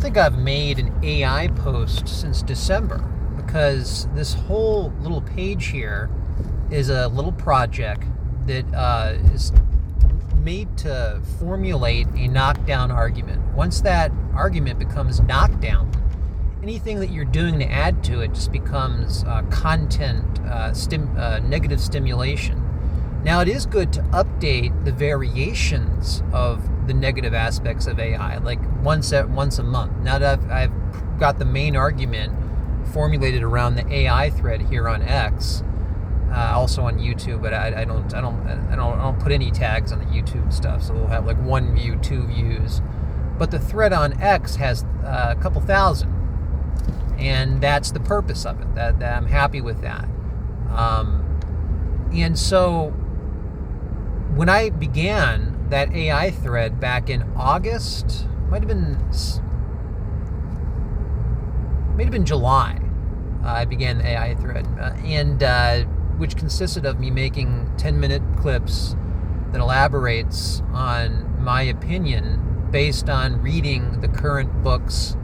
think I've made an AI post since December, because this whole little page here is a little project that is made to formulate a knockdown argument. Once that argument becomes knockdown, anything that you're doing to add to it just becomes negative stimulation. Now, it is good to update the variations of the negative aspects of AI, like once a month. Now that I've got the main argument formulated around the AI thread here on X, also on YouTube, but I don't put any tags on the YouTube stuff, so we'll have like 1 view, 2 views. But the thread on X has a couple thousand, and that's the purpose of it. That I'm happy with that. And so when I began that AI thread back in August, might have been July, I began the AI thread, which consisted of me making 10-minute clips that elaborates on my opinion based on reading the current books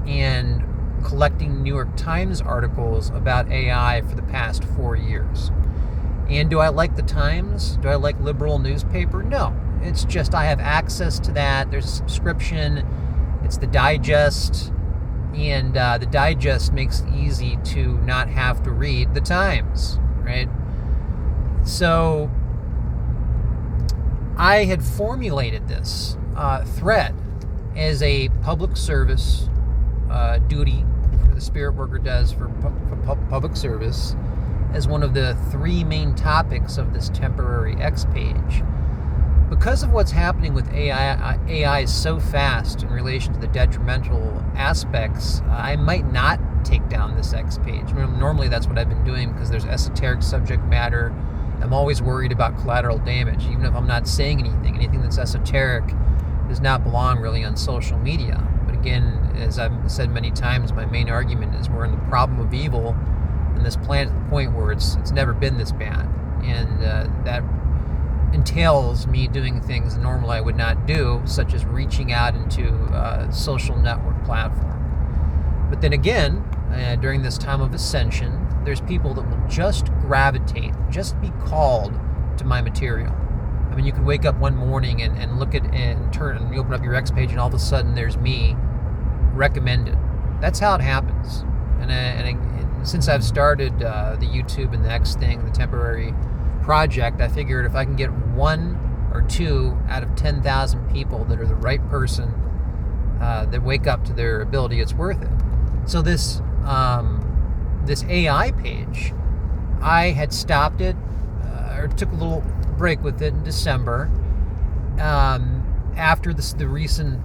and collecting New York Times articles about AI for the past 4 years. And do I like the Times? Do I like liberal newspaper? No. It's just I have access to that. There's a subscription. It's the Digest. And the Digest makes it easy to not have to read the Times, right? So I had formulated this thread as a public service duty for the spirit worker does for public service, as one of the 3 main topics of this temporary X page. Because of what's happening with AI is so fast in relation to the detrimental aspects, I might not take down this X page. Normally that's what I've been doing because there's esoteric subject matter. I'm always worried about collateral damage, even if I'm not saying anything. Anything that's esoteric does not belong really on social media. But again, as I've said many times, my main argument is we're in the problem of evil, and this planet at the point where it's never been this bad. And that entails me doing things that normally I would not do, such as reaching out into a social network platform. But then again, during this time of ascension, there's people that will just gravitate, just be called to my material. I mean, you could wake up one morning and look at and you open up your X page, and all of a sudden there's me recommended. That's how it happens. And since I've started the YouTube and the X thing, the temporary project, I figured if I can get 1 or 2 out of 10,000 people that are the right person that wake up to their ability, it's worth it. So this AI page, I had stopped it or took a little break with it in December after the recent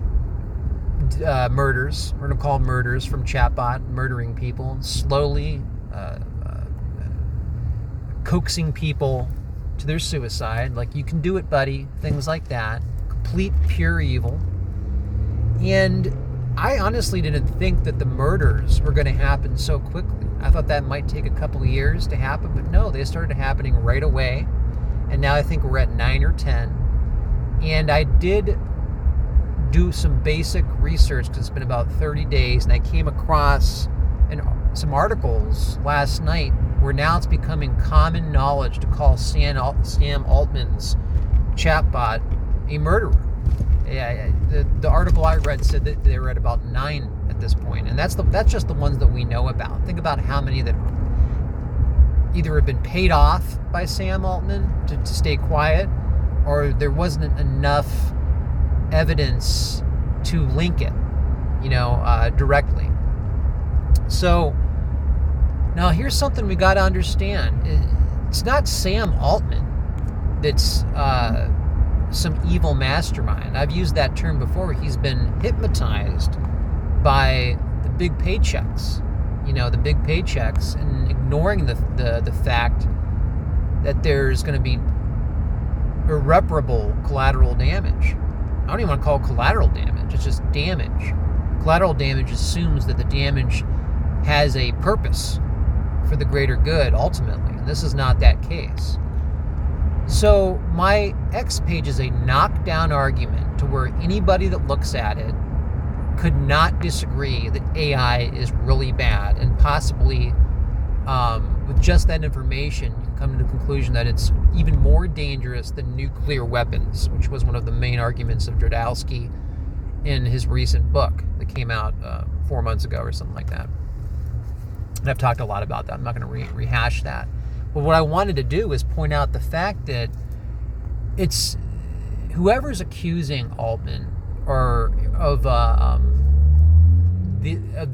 murders. We're going to call them murders from Chatbot, murdering people, slowly coaxing people to their suicide, like, you can do it, buddy, things like that. Complete pure evil. And I honestly didn't think that the murders were going to happen so quickly. I thought that might take a couple of years to happen, but no, they started happening right away. And now I think we're at 9 or 10. And I did do some basic research because it's been about 30 days, and I came across some articles last night where now it's becoming common knowledge to call Sam Altman's chatbot a murderer. The article I read said that they were at about 9 at this point, and that's just the ones that we know about. Think about how many that either have been paid off by Sam Altman to stay quiet, or there wasn't enough evidence to link it, directly. So now here's something we got to understand. It's not Sam Altman that's some evil mastermind. I've used that term before. He's been hypnotized by the big paychecks, the big paychecks, and ignoring the fact that there's going to be irreparable collateral damage. I don't even want to call it collateral damage. It's just damage. Collateral damage assumes that the damage has a purpose for the greater good ultimately, and this is not that case. So my X page is a knockdown argument to where anybody that looks at it could not disagree that AI is really bad, and possibly with just that information, you can come to the conclusion that it's even more dangerous than nuclear weapons, which was one of the main arguments of Jodorowsky in his recent book that came out 4 months ago or something like that. And I've talked a lot about that. I'm not going to rehash that. But what I wanted to do is point out the fact that it's whoever's accusing Altman or of the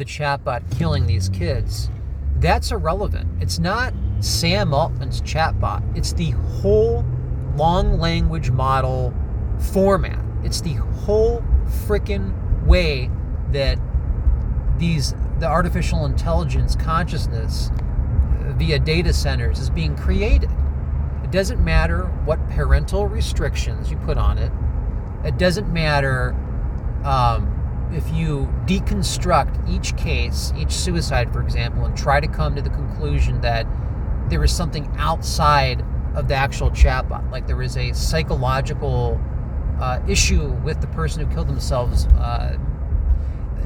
chatbot killing these kids, that's irrelevant. It's not Sam Altman's chatbot. It's the whole long language model format. It's the whole frickin' way that the artificial intelligence consciousness via data centers is being created. It doesn't matter what parental restrictions you put on it. It doesn't matter if you deconstruct each case, each suicide, for example, and try to come to the conclusion that there is something outside of the actual chatbot, like there is a psychological issue with the person who killed themselves,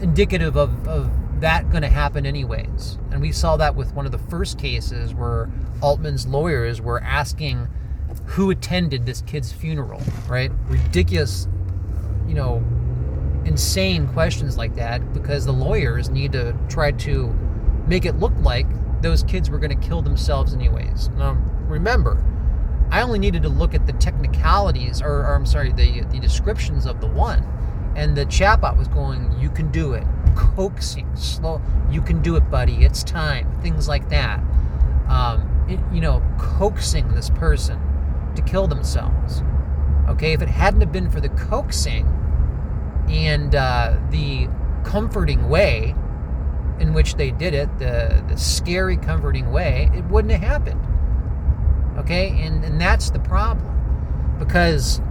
indicative of that going to happen anyways. And we saw that with one of the first cases where Altman's lawyers were asking who attended this kid's funeral, right? Ridiculous, insane questions like that, because the lawyers need to try to make it look like those kids were going to kill themselves anyways. Now, remember, I only needed to look at the technicalities, the descriptions of the one. And the chatbot was going, you can do it. Coaxing, slow, you can do it, buddy. It's time. Things like that. Coaxing this person to kill themselves. Okay, if it hadn't have been for the coaxing and the comforting way in which they did it, the scary, comforting way, it wouldn't have happened. Okay, and that's the problem, because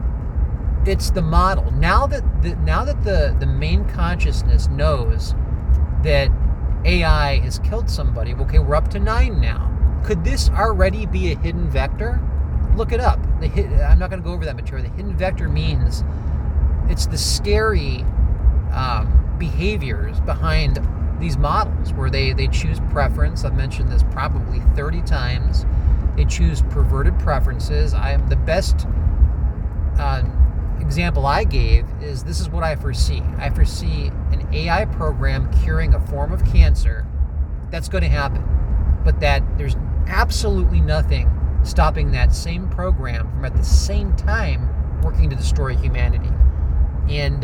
it's the model. Now that the main consciousness knows that AI has killed somebody, okay, we're up to 9 now. Could this already be a hidden vector? Look it up. I'm not going to go over that material. The hidden vector means it's the scary behaviors behind these models where they choose preference. I've mentioned this probably 30 times. They choose perverted preferences. The best example I gave is, this is what I foresee. I foresee an AI program curing a form of cancer. That's going to happen. But that there's absolutely nothing stopping that same program from at the same time working to destroy humanity. And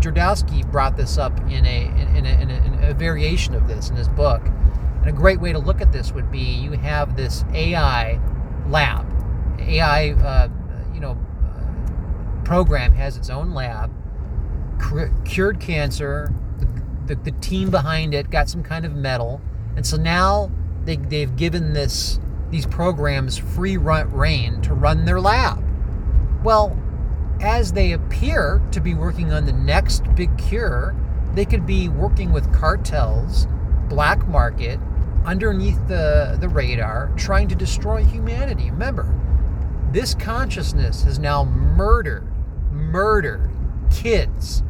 Jodorowsky brought this up in a variation of this in his book. And a great way to look at this would be, you have this AI lab. AI, program has its own lab, cured cancer. The team behind it got some kind of medal, and so now they've given these programs free rein to run their lab. Well, as they appear to be working on the next big cure, they could be working with cartels, black market, underneath the radar, trying to destroy humanity. Remember, this consciousness has now murdered kids.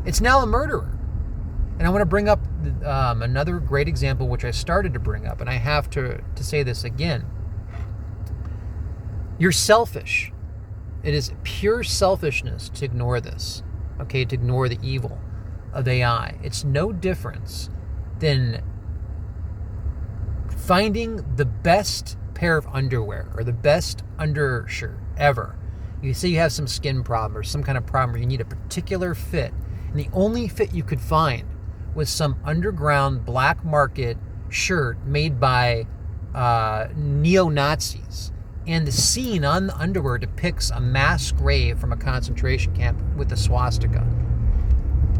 It's now a murderer. And I want to bring up another great example, which I started to bring up, and I have to say this again. You're selfish. It is pure selfishness to ignore this, okay, to ignore the evil of AI. It's no difference than finding the best pair of underwear or the best undershirt ever. You say you have some skin problem or some kind of problem where you need a particular fit, and the only fit you could find was some underground black market shirt made by neo-Nazis. And the scene on the underwear depicts a mass grave from a concentration camp with a swastika.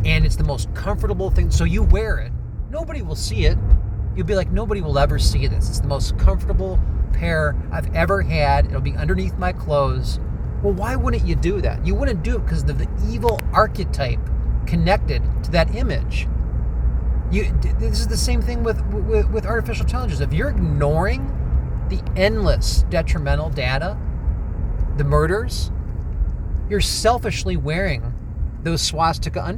And it's the most comfortable thing. So you wear it. Nobody will see it. You'll be like, nobody will ever see this. It's the most comfortable pair I've ever had. It'll be underneath my clothes. Well, why wouldn't you do that? You wouldn't do it because of the evil archetype connected to that image. This is the same thing with artificial intelligence. If you're ignoring the endless detrimental data, the murders, you're selfishly wearing those swastika